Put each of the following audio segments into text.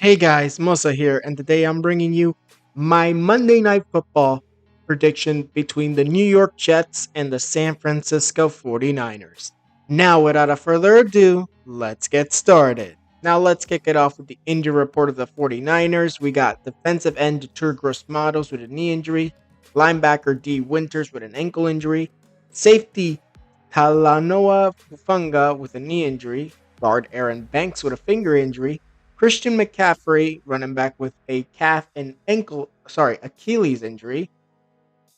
Hey guys, Musa here, and today I'm bringing you my Monday Night Football prediction between the New York Jets and the San Francisco 49ers. Now, without a further ado, let's get started. Now, let's kick it off with the injury report of the 49ers. We got defensive end Detur Gross-Matos with a knee injury, linebacker D. Winters with an ankle injury, safety Talanoa Fufanga with a knee injury, guard Aaron Banks with a finger injury, Christian McCaffrey, running back with a Achilles injury.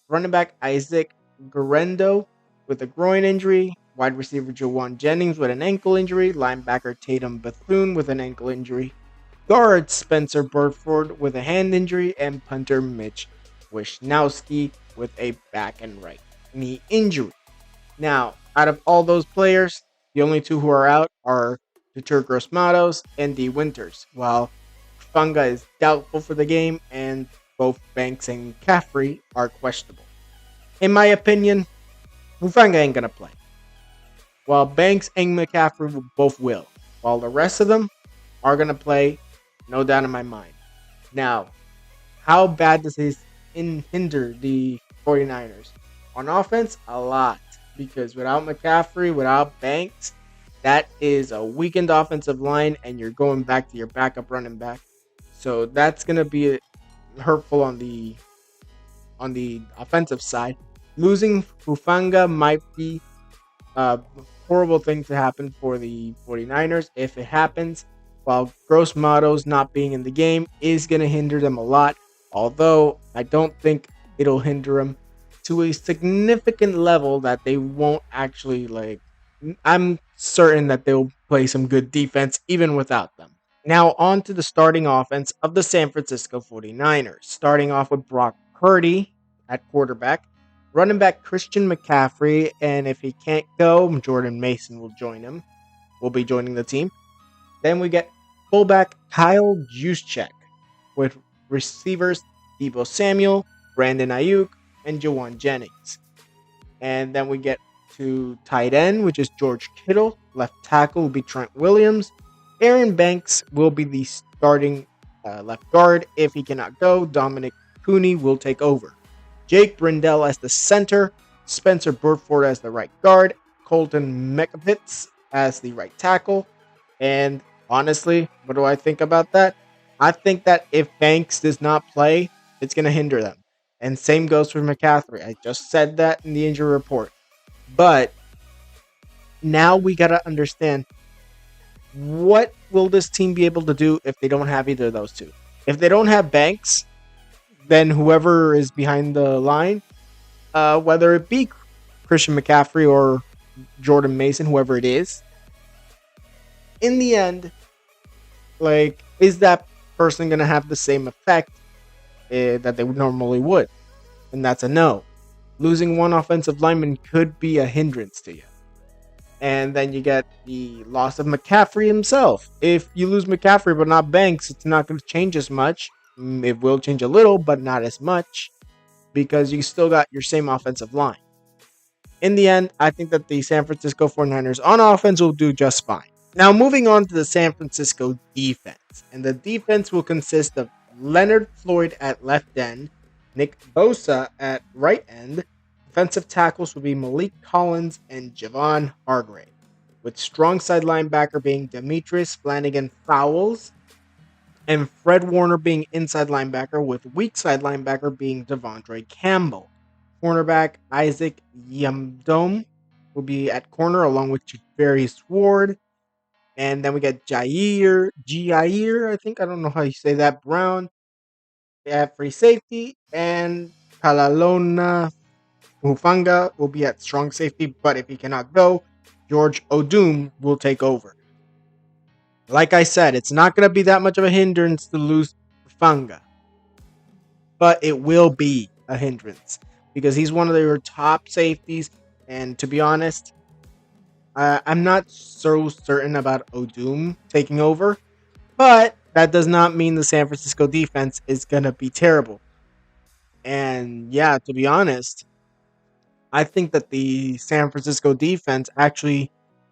Running back Isaac Guerendo with a groin injury. Wide receiver Jawan Jennings with an ankle injury. Linebacker Tatum Bethune with an ankle injury. Guard Spencer Burford with a hand injury. And punter Mitch Wishnowski with a back and right knee injury. Now, out of all those players, the only two who are out are Detur Gross-Matos and D. Winters, while Funga is doubtful for the game and both Banks and Caffrey are questionable. In my opinion, Hufanga ain't gonna play, while Banks and McCaffrey both will, while the rest of them are gonna play, no doubt in my mind. Now, how bad does this hinder the 49ers? On offense, a lot. Because without McCaffrey, without Banks, that is a weakened offensive line, and you're going back to your backup running back. So that's gonna be hurtful on the offensive side. Losing Fufanga might be a horrible thing to happen for the 49ers if it happens, while Gross Matos not being in the game is going to hinder them a lot, although I don't think it'll hinder them to a significant level that they won't actually I'm certain that they'll play some good defense even without them. Now on to the starting offense of the San Francisco 49ers, starting off with Brock Purdy at quarterback. Running back Christian McCaffrey, and if he can't go, Jordan Mason will join him. Will be joining the team. Then we get fullback Kyle Juszczyk with receivers Debo Samuel, Brandon Ayuk, and Jawan Jennings. And then we get to tight end, which is George Kittle. Left tackle will be Trent Williams. Aaron Banks will be the starting left guard. If he cannot go, Dominic Cooney will take over. Jake Brindell as the center, Spencer Burford as the right guard, Colton Mekapitz as the right tackle. And honestly, what do I think about that? I think that if Banks does not play, it's going to hinder them. And same goes for McCaffrey. I just said that in the injury report. But now we got to understand, what will this team be able to do if they don't have either of those two? If they don't have Banks, then whoever is behind the line, whether it be Christian McCaffrey or Jordan Mason, whoever it is, in the end, is that person going to have the same effect that they normally would? And that's a no. Losing one offensive lineman could be a hindrance to you. And then you get the loss of McCaffrey himself. If you lose McCaffrey but not Banks, it's not going to change as much. It will change a little, but not as much, because you still got your same offensive line. In the end, I think that the San Francisco 49ers on offense will do just fine. Now, moving on to the San Francisco defense. And the defense will consist of Leonard Floyd at left end, Nick Bosa at right end. Defensive tackles will be Malik Collins and Javon Hargrave, with strong side linebacker being Demetrius Flanagan Fowles, and Fred Warner being inside linebacker, with weak side linebacker being Devondre Campbell. Cornerback Isaac Yamdome will be at corner along with Javarius Ward. And then we get Jair, I think, I don't know how you say that, Brown at free safety. And Palalona Hufanga will be at strong safety, but if he cannot go, George Odum will take over. Like I said, it's not going to be that much of a hindrance to lose Hufanga, but it will be a hindrance because he's one of your top safeties. And to be honest, I'm not so certain about Odum taking over, but that does not mean the San Francisco defense is going to be terrible. And yeah, to be honest, I think that the San Francisco defense actually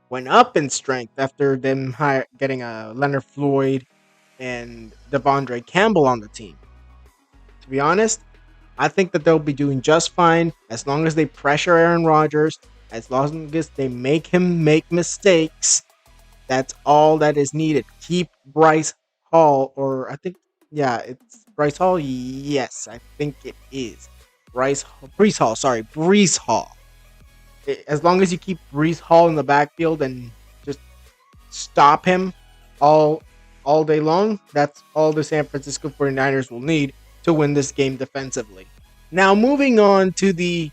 went up in strength after them getting a Leonard Floyd and Devondre Campbell on the team. To be honest, I think that they'll be doing just fine as long as they pressure Aaron Rodgers, as long as they make him make mistakes. That's all that is needed. Keep Bryce Hall, or I think, yeah, it's Bryce Hall. Yes, I think it is Brees Hall. Sorry, Brees Hall. As long as you keep Brees Hall in the backfield and just stop him all all day long, that's all the San Francisco 49ers will need to win this game defensively. Now, moving on to the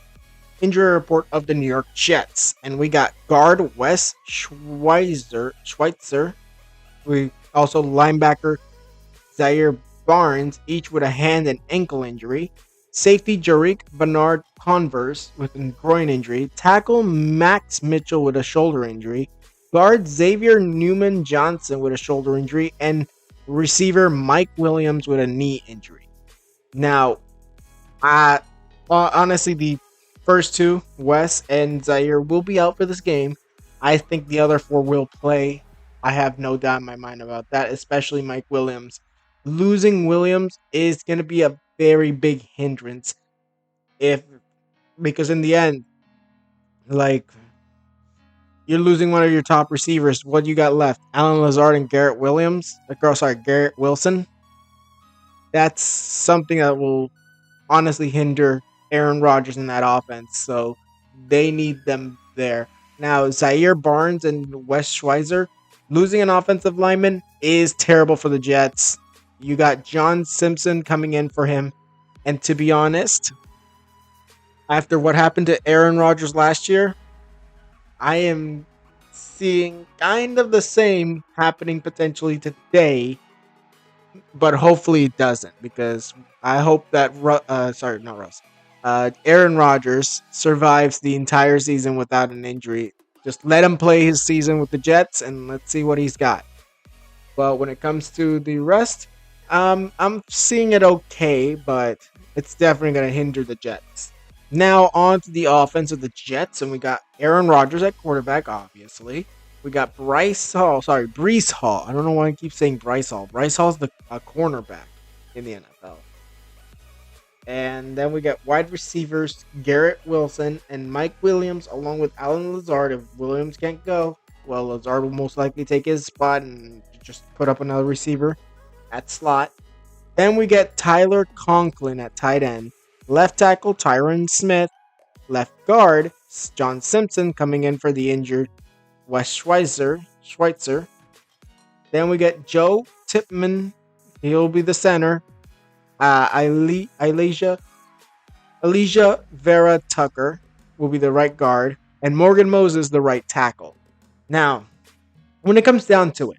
injury report of the New York Jets, and we got guard Wes Schweitzer. We also linebacker Zaire Barnes, each with a hand and ankle injury. Safety Jarick Bernard Converse with a groin injury. Tackle Max Mitchell with a shoulder injury. Guard Xavier Newman Johnson with a shoulder injury. And receiver Mike Williams with a knee injury. Now, honestly, the first two, Wes and Zaire, will be out for this game. I think the other four will play. I have no doubt in my mind about that, especially Mike Williams. Losing Williams is going to be a very big hindrance if because in the end, like, you're losing one of your top receivers. What do you got left? Alan Lazard and Garrett Williams. Garrett Wilson. That's something that will honestly hinder Aaron Rodgers in that offense. So they need them there. Now, Zaire Barnes and Wes Schweizer, losing an offensive lineman is terrible for the Jets. You got John Simpson coming in for him. And to be honest, after what happened to Aaron Rodgers last year, I am seeing kind of the same happening potentially today, but hopefully it doesn't, because I hope that Aaron Rodgers survives the entire season without an injury. Just let him play his season with the Jets, and let's see what he's got. But when it comes to the rest, I'm seeing it okay, but it's definitely going to hinder the Jets. Now on to the offense of the Jets, and we got Aaron Rodgers at quarterback, obviously. We got Brees Hall. I don't know why I keep saying Bryce Hall. Bryce Hall's the cornerback in the NFL. And then we got wide receivers Garrett Wilson and Mike Williams, along with Alan Lazard. If Williams can't go, well, Lazard will most likely take his spot and just put up another receiver at slot. Then we get Tyler Conklin at tight end. Left tackle Tyron Smith. Left guard John Simpson coming in for the injured Wes Schweitzer. Then we get Joe Tipman. He'll be the center. Elijah Vera Tucker will be the right guard. And Morgan Moses the right tackle. Now, when it comes down to it,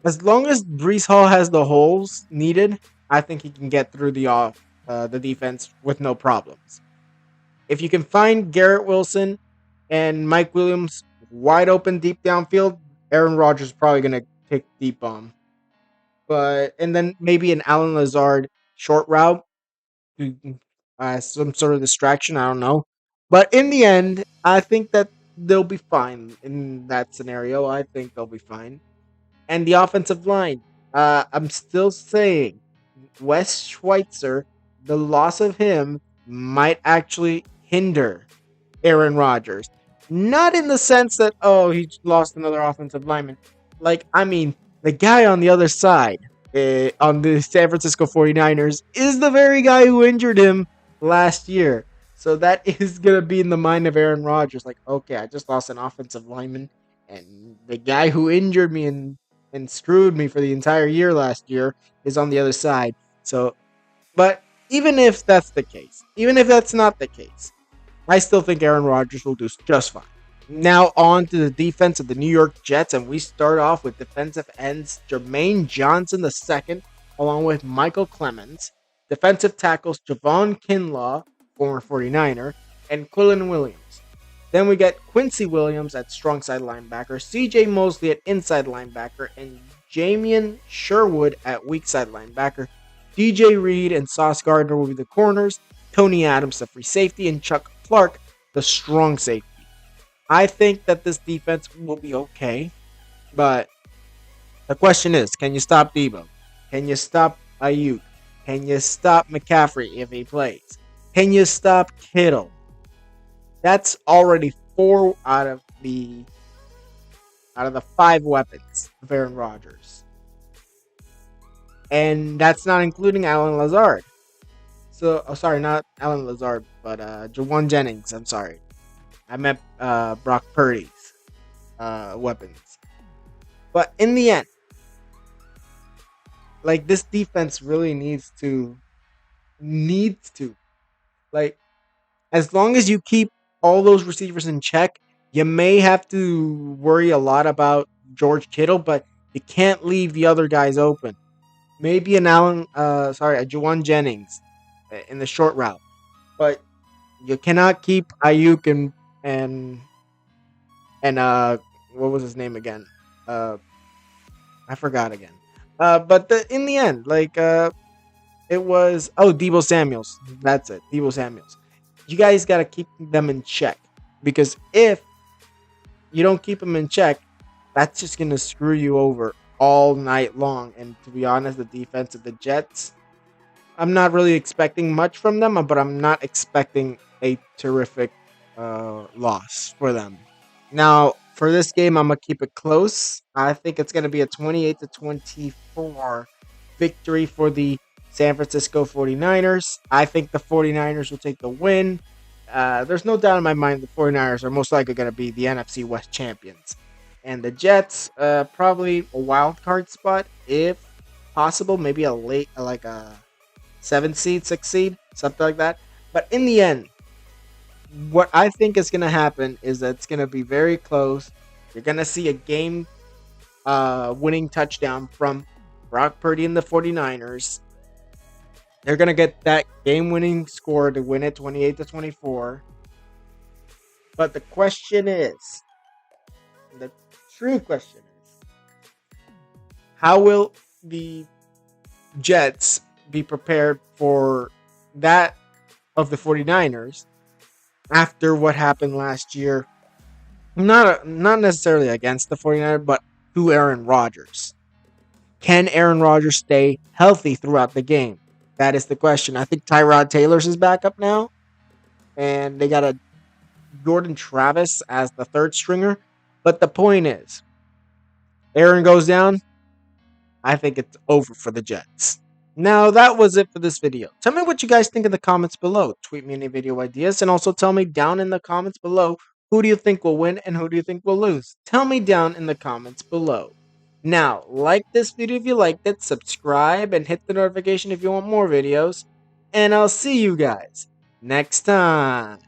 as long as Brees Hall has the holes needed, I think he can get through the defense with no problems. If you can find Garrett Wilson and Mike Williams wide open deep downfield, Aaron Rodgers is probably going to take deep bomb. And then maybe an Alan Lazard short route, some sort of distraction. I don't know. But in the end, I think that they'll be fine in that scenario. I think they'll be fine. And the offensive line, I'm still saying Wes Schweitzer, the loss of him might actually hinder Aaron Rodgers. Not in the sense that, oh, he lost another offensive lineman. The guy on the other side, on the San Francisco 49ers, is the very guy who injured him last year. So that is going to be in the mind of Aaron Rodgers. Like, okay, I just lost an offensive lineman, and the guy who injured me and screwed me for the entire year last year is on the other side. So, but even if that's the case, even if that's not the case, I still think Aaron Rodgers will do just fine. Now on to the defense of the New York Jets, and we start off with defensive ends Jermaine Johnson II, along with Michael Clemens, defensive tackles Javon Kinlaw, former 49er, and Quillen Williams. Then we get Quincy Williams at strong side linebacker, CJ Mosley at inside linebacker, and Jamian Sherwood at weak side linebacker. DJ Reed and Sauce Gardner will be the corners, Tony Adams the free safety, and Chuck Clark the strong safety. I think that this defense will be okay, but the question is, can you stop Debo? Can you stop Ayuk? Can you stop McCaffrey if he plays? Can you stop Kittle? That's already four out of the five weapons of Aaron Rodgers, and that's not including Alan Lazard. So, oh, sorry, not Alan Lazard, but Jawan Jennings. I'm sorry, I meant Brock Purdy's weapons. But in the end, like this defense really needs to like as long as you keep all those receivers in check, you may have to worry a lot about George Kittle, but you can't leave the other guys open. Maybe a Juwan Jennings in the short route, but you cannot keep Ayuk and what was his name again? Uh, I forgot again. In the end, it was Debo Samuels. That's it, Debo Samuels. You guys got to keep them in check because if you don't keep them in check, that's just gonna screw you over all night long. And to be honest, the defense of the Jets, I'm not really expecting much from them, but I'm not expecting a terrific loss for them. Now, for this game, I'm going to keep it close. I think it's going to be a 28-24 victory for the San Francisco 49ers. I think the 49ers will take the win. There's no doubt in my mind the 49ers are most likely going to be the NFC West champions. And the Jets, probably a wild card spot if possible, maybe a late, like a 7 seed, 6 seed, something like that. But in the end, what I think is going to happen is that it's going to be very close. You're going to see a game winning touchdown from Brock Purdy and the 49ers. They're going to get that game winning score to win it 28-24. But the question is, the true question is, how will the Jets be prepared for that of the 49ers after what happened last year? Not necessarily against the 49ers, but to Aaron Rodgers. Can Aaron Rodgers stay healthy throughout the game? That is the question. I think Tyrod Taylor's his backup now, and they got a Jordan Travis as the third stringer. But the point is, Aaron goes down, I think it's over for the Jets. Now, that was it for this video. Tell me what you guys think in the comments below. Tweet me any video ideas, and also tell me down in the comments below who do you think will win and who do you think will lose. Tell me down in the comments below. Now, like this video if you liked it, subscribe, and hit the notification if you want more videos. And I'll see you guys next time.